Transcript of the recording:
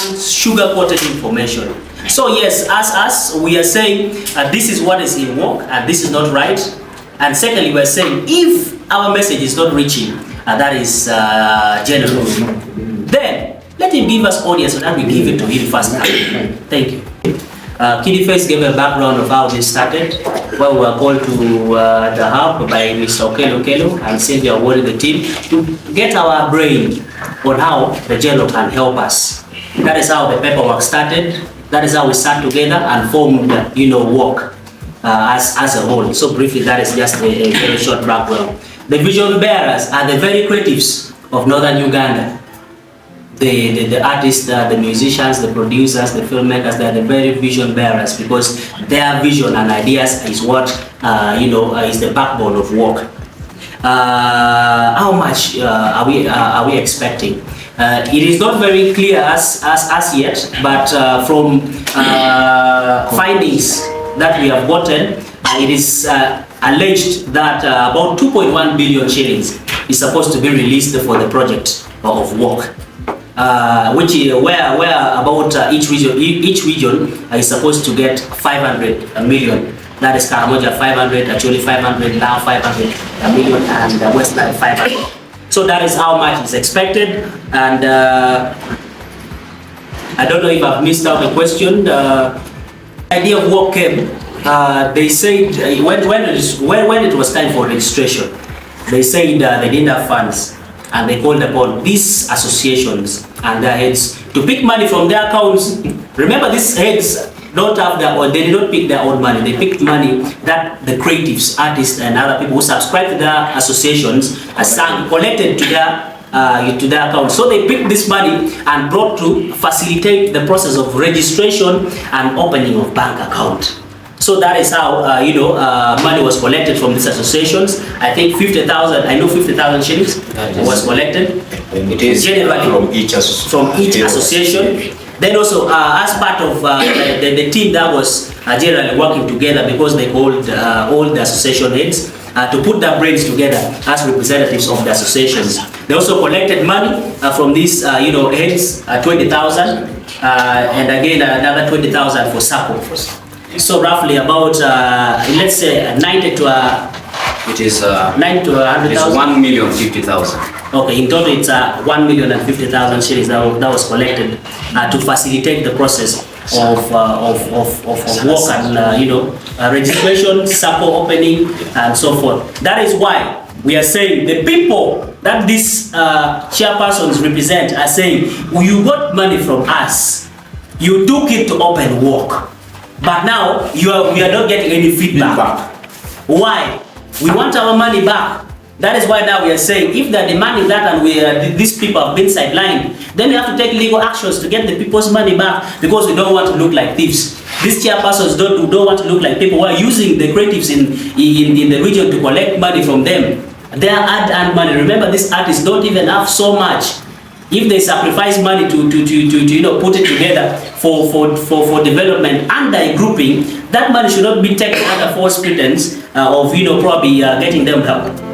sugar-coated information. So yes, as us, we are saying this is what is in work and this is not right. And secondly, we are saying if our message is not reaching, that is general, then let him give us audience so that we give it to him first. Thank you. Kiddy Face gave a background of how this started, where we were called to the hub by Mr. Okelo and Sylvia awarded the team to get our brain on how the general can help us. That is how the paperwork started. That is how we sat together and formed, work as a whole. So briefly, that is just a very short background. The vision bearers are the very creatives of Northern Uganda. The artists, the musicians, the producers, the filmmakers, they are the very vision bearers because their vision and ideas is what, is the backbone of work. How much are we expecting? It is not very clear as yet, but from findings that we have gotten, it is alleged that about 2.1 billion shillings is supposed to be released for the project of work. Which where about each region is supposed to get 500 million. That is Karamoja 500, actually 500, now 500 million, and Westland 500. So that is how much is expected. And I don't know if I've missed out a question. The idea of work came. They said when it was time for registration, they said they didn't have funds. And they called upon these associations and their heads to pick money from their accounts. Remember, these heads don't have their own, they did not pick their own money. They picked money that the creatives, artists, and other people who subscribe to their associations collected to their accounts. So they picked this money and brought to facilitate the process of registration and opening of bank account. So that is how money was collected from these associations. I think 50,000. I know 50,000 shillings was collected. It is generally from each association. Then also as part of the team that was generally working together, because they called all the association heads to put their brains together as representatives of the associations. They also collected money from these heads, 20,000, and again another 20,000 for support. So roughly about let's say 90 to it is 90 to 100,000. It's 1,050,000. Okay, in total it's 1,050,000 shillings that was collected to facilitate the process of work and registration, support opening, and so forth. That is why we are saying the people that these chairpersons represent are saying, you got money from us, you took it to open work. But now we are not getting any feedback. Why? We want our money back. That is why now we are saying if they're demanding that and these people have been sidelined, then we have to take legal actions to get the people's money back, because we don't want to look like thieves. These chairpersons don't want to look like people who are using the creatives in the region to collect money from them. They are hard-earned money. Remember, these artists don't even have so much. If they sacrifice money to put it together for development and a grouping, that money should not be taken under false pretense of probably getting them help.